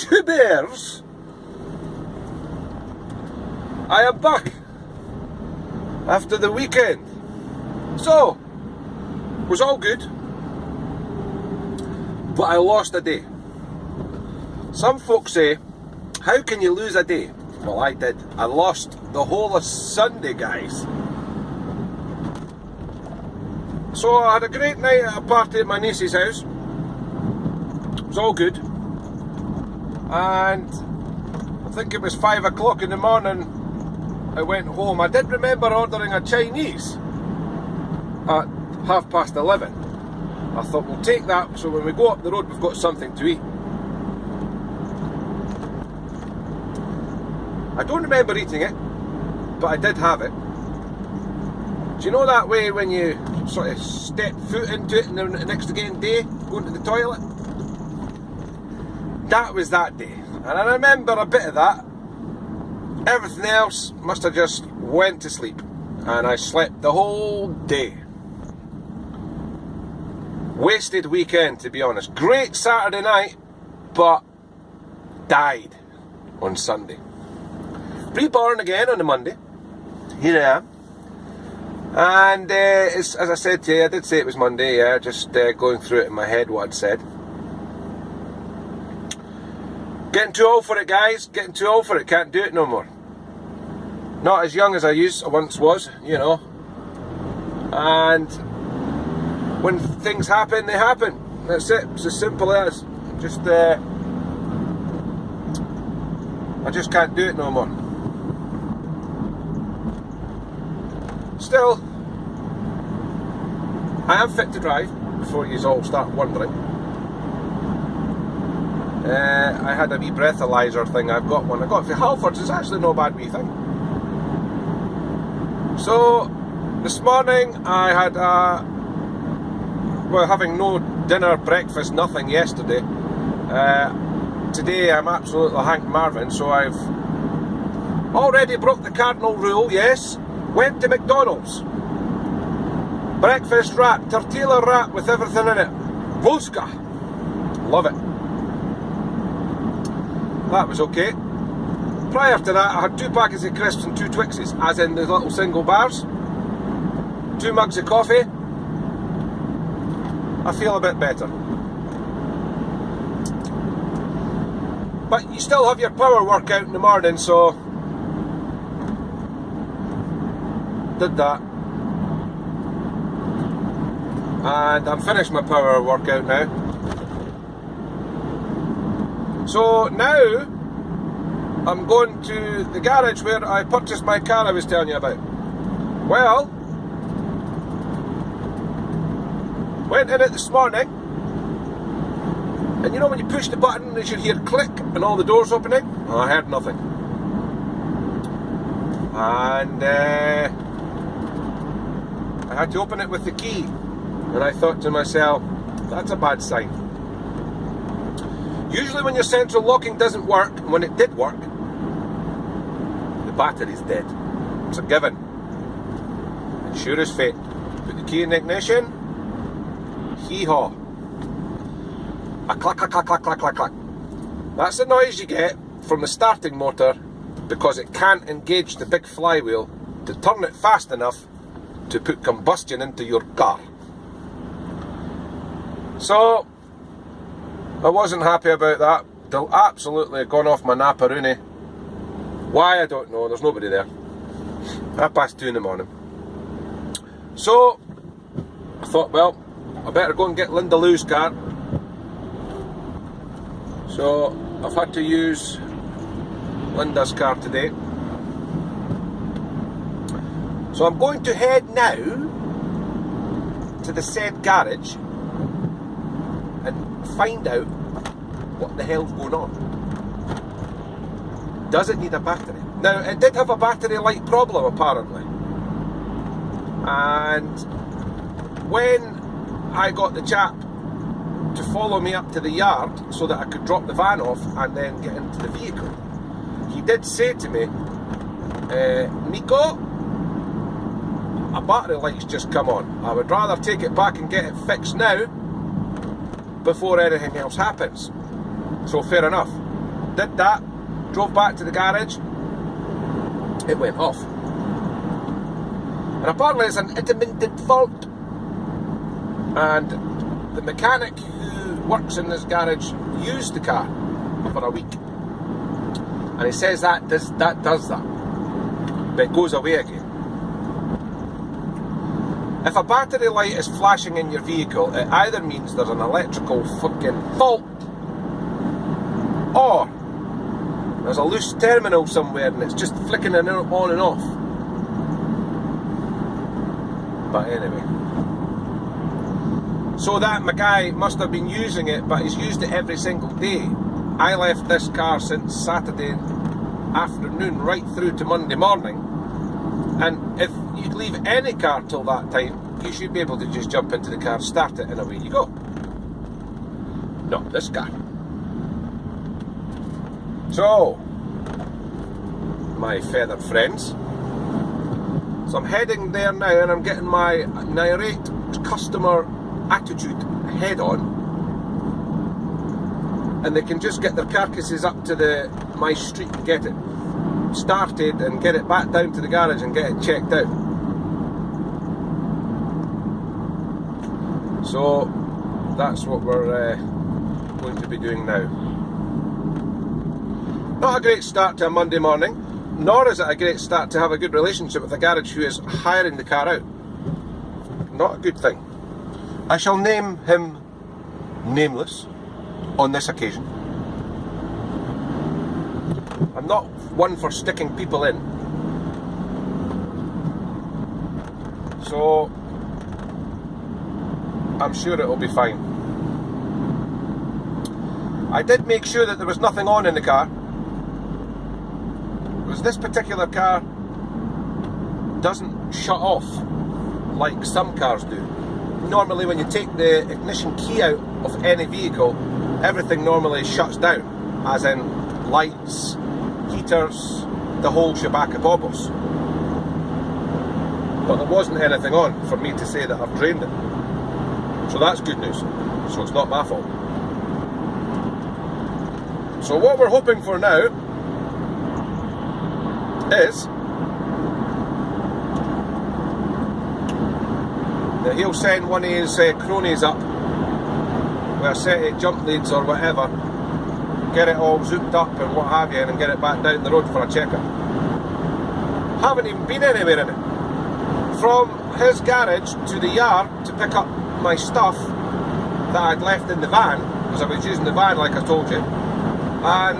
two bears, I am back after the weekend. So, it was all good, but I lost a day. Some folks say, how can you lose a day? Well, I did. I lost the whole of Sunday, guys. So I had a great night at a party at my niece's house. It was all good. And I think it was 5 o'clock in the morning I went home. I did remember ordering a Chinese at 11:30. I thought we'll take that so when we go up the road we've got something to eat. I don't remember eating it, but I did have it. Do you know that way when you sort of step foot into it and then the next day going to the toilet? That was that day. And I remember a bit of that. Everything else must have just went to sleep. And I slept the whole day. Wasted weekend, to be honest. Great Saturday night, but died on Sunday. Reborn again on the Monday. Here I am. And as I said to you, I did say it was Monday, yeah, just going through it in my head what I'd said. Getting too old for it, guys. Getting too old for it. Can't do it no more. Not as young as I once was, you know. And when things happen, they happen. That's it. It's as simple as. Just, I just can't do it no more. Still, I am fit to drive, before you all start wondering. I had a wee breathalyzer thing, I've got one. I got it for Halfords, it's actually no bad wee thing. So, this morning I had well, having no dinner, breakfast, nothing yesterday. Today I'm absolutely Hank Marvin, so I've already broke the cardinal rule, yes. Went to McDonald's. Breakfast wrap, tortilla wrap with everything in it. Polska. Love it. That was okay. Prior to that, I had 2 packets of crisps and 2 Twixes, as in the little single bars. 2 mugs of coffee. I feel a bit better. But you still have your power workout in the morning, so did that. And I'm finished my power workout now. So now I'm going to the garage where I purchased my car I was telling you about. Well, went in it this morning, and you know when you push the button you should hear click and all the doors opening? Well, I heard nothing. And I had to open it with the key, and I thought to myself, that's a bad sign. Usually when your central locking doesn't work, and when it did work, the battery's dead. It's a given. And sure as fate, put the key in the ignition, hee-haw. A clack, clack, clack, clack, clack, clack, clack. That's the noise you get from the starting motor because it can't engage the big flywheel to turn it fast enough to put combustion into your car. So, I wasn't happy about that. Till absolutely gone off my napperoonie. Why, I don't know. There's nobody there. 2:30 in the morning. So, I thought, well, I better go and get Linda Lou's car. So, I've had to use Linda's car today. So I'm going to head now to the said garage and find out what the hell's going on. Does it need a battery? Now, it did have a battery-like problem apparently. And when I got the chap to follow me up to the yard so that I could drop the van off and then get into the vehicle, he did say to me, Nico, a battery light's just come on. I would rather take it back and get it fixed now before anything else happens. So fair enough. did that, drove back to the garage, it went off. And apparently it's an intermittent fault. And the mechanic who works in this garage used the car for a week. And he says that does that. But it goes away again. If a battery light is flashing in your vehicle, it either means there's an electrical fucking fault, or there's a loose terminal somewhere and it's just flicking on and off. But anyway. So that my guy must have been using it, but he's used it every single day. I left this car since Saturday afternoon right through to Monday morning. And if you leave any car till that time, you should be able to just jump into the car, start it, and away you go. Not this car. So, my feathered friends, so I'm heading there now and I'm getting my irate customer attitude head on, and they can just get their carcasses up to my street and get it started and get it back down to the garage and get it checked out. So that's what we're going to be doing now. Not a great start to a Monday morning, nor is it a great start to have a good relationship with the garage who is hiring the car out. Not a good thing. I shall name him nameless on this occasion. I'm not one for sticking people in. So I'm sure it'll be fine. I did make sure that there was nothing on in the car. Because this particular car doesn't shut off like some cars do. Normally when you take the ignition key out of any vehicle, everything normally shuts down, as in lights, heaters, the whole shabaka bobbers. But there wasn't anything on for me to say that I've drained it. So that's good news. So it's not my fault. So what we're hoping for now is that he'll send one of his cronies up with a set of jump leads or whatever, get it all zooped up and what have you, and get it back down the road for a checkup. Haven't even been anywhere in it. From his garage to the yard to pick up my stuff that I'd left in the van, because I was using the van like I told you, and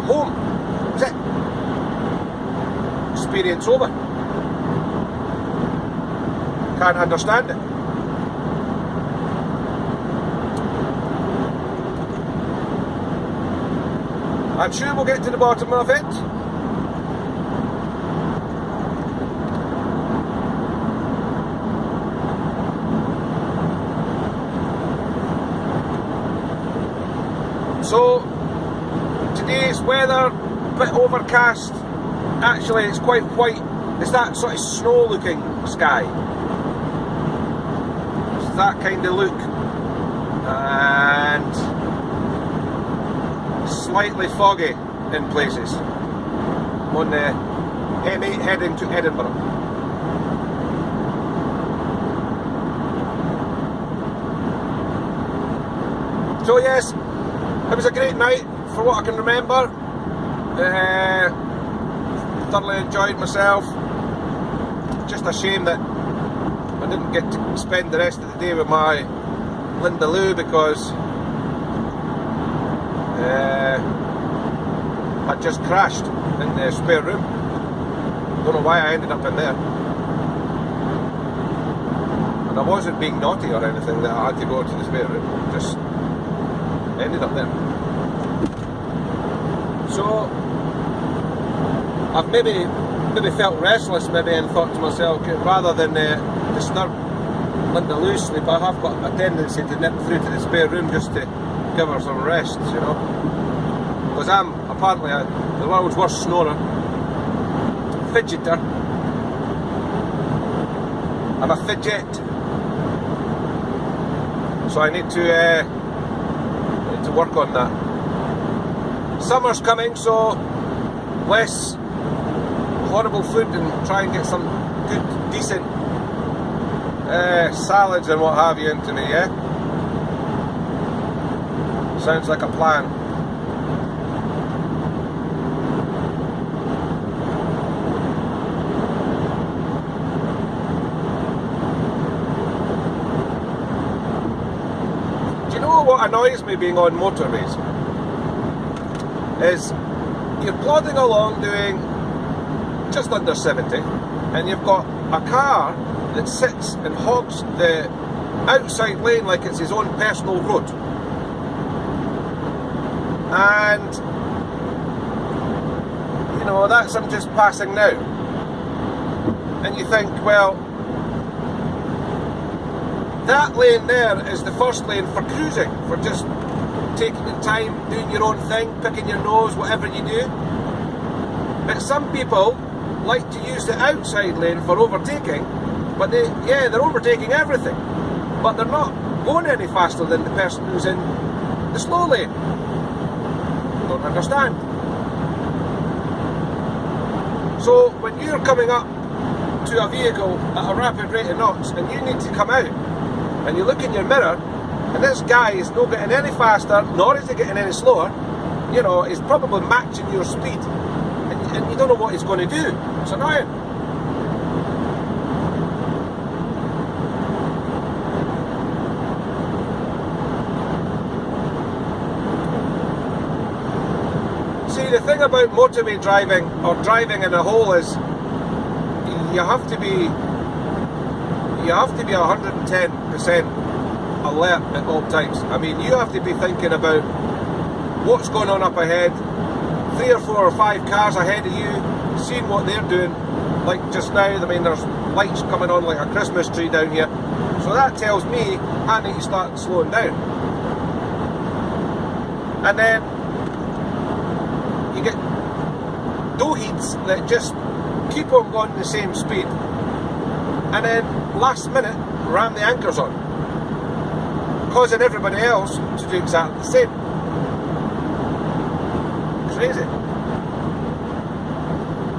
home. That's it. Experience over. Can't understand it. I'm sure we'll get to the bottom of it. So today's weather, a bit overcast. Actually it's quite white. It's that sort of snow looking sky. It's that kind of look. And slightly foggy in places. I'm on the M8 heading to Edinburgh. So yes, it was a great night for what I can remember. Thoroughly enjoyed myself. Just a shame that I didn't get to spend the rest of the day with my Linda Lou, because I just crashed in the spare room. Don't know why I ended up in there. And I wasn't being naughty or anything that I had to go to the spare room. Just ended up there. So I've maybe felt restless and thought to myself, rather than disturb Linda Lou sleep, I have got a tendency to nip through to the spare room just to give her some rest, you know. Because I'm apparently the world's worst snorer, fidgeter. I'm a fidget. So I need to work on that. Summer's coming, so less horrible food and try and get some good, decent salads and what have you into me, yeah? Sounds like a plan. Do you know what annoys me being on motorways? Is you're plodding along doing just under 70 and you've got a car that sits and hogs the outside lane like it's his own personal road. And, you know, that's I'm just passing now. And you think, well, that lane there is the first lane for cruising, for just taking your time, doing your own thing, picking your nose, whatever you do. But some people like to use the outside lane for overtaking, but they're overtaking everything, but they're not going any faster than the person who's in the slow lane. Don't understand. So when you're coming up to a vehicle at a rapid rate of knots and you need to come out and you look in your mirror and this guy is not getting any faster, nor is he getting any slower, you know, he's probably matching your speed and you don't know what he's going to do. It's annoying. See, the thing about motorway driving or driving in a hole is you have to be 110% alert at all times. I mean, you have to be thinking about what's going on up ahead, 3 or 4 or 5 cars ahead of you, seeing what they're doing. Like just now, I mean, there's lights coming on like a Christmas tree down here, so that tells me I need to start slowing down. And then you get doughheads that just keep on going the same speed and then last minute ram the anchors on, causing everybody else to do exactly the same. Crazy.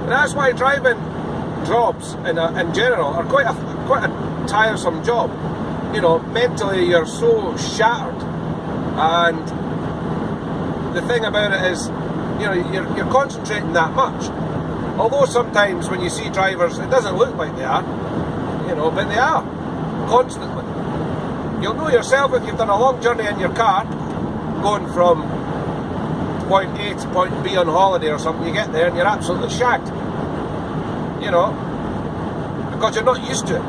And that's why driving jobs in general are quite a tiresome job. You know, mentally you're so shattered, and the thing about it is, you know, you're concentrating that much. Although sometimes when you see drivers, it doesn't look like they are, you know, but they are, constantly. You'll know yourself if you've done a long journey in your car, going from point A to point B on holiday or something, you get there and you're absolutely shagged, you know, because you're not used to it.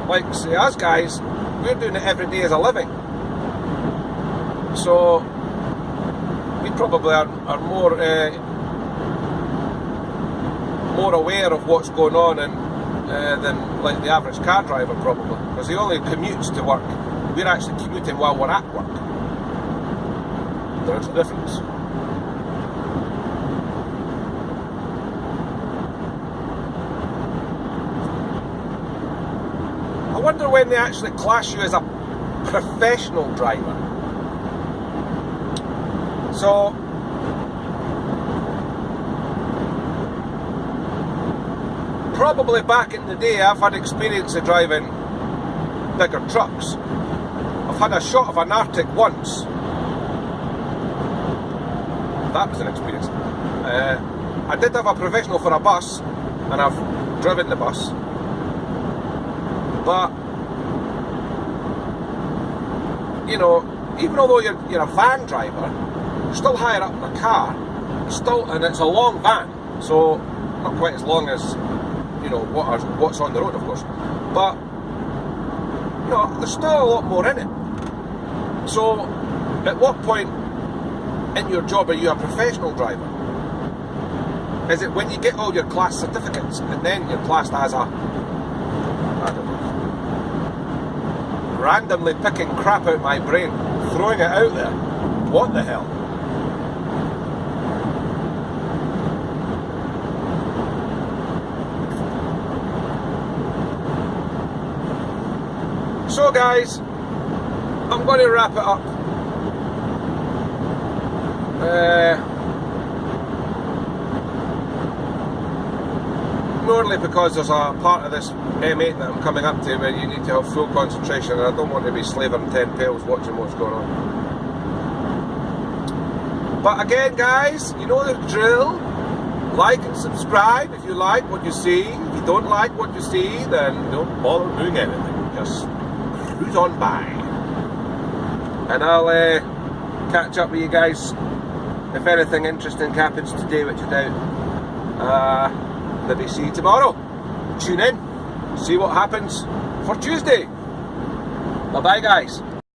Like, say, us guys, we're doing it every day as a living, so we probably are more aware of what's going on than like the average car driver probably, because he only commutes to work. We're actually commuting while we're at work. There's a difference. I wonder when they actually class you as a professional driver. So probably back in the day I've had experience of driving bigger trucks. I've had a shot of an Arctic once. That was an experience. I did have a provisional for a bus, and I've driven the bus. But, you know, even although you're a van driver, you're still higher up in a car, and it's a long van, so not quite as long as, you know, what's on the road, of course. But, you know, there's still a lot more in it. So, at what point in your job are you a professional driver? Is it when you get all your class certificates and then you're classed as a, I don't know, randomly picking crap out my brain, throwing it out there? What the hell? So guys, I'm going to wrap it up. Morely because there's a part of this M8 that I'm coming up to where you need to have full concentration, and I don't want to be slaving 10 pails watching what's going on. But again, guys, you know the drill. Like and subscribe if you like what you see. If you don't like what you see, then don't bother doing anything. Just cruise on by. And I'll catch up with you guys if anything interesting happens today, which I doubt. Maybe see you tomorrow. Tune in, see what happens for Tuesday. Bye bye, guys.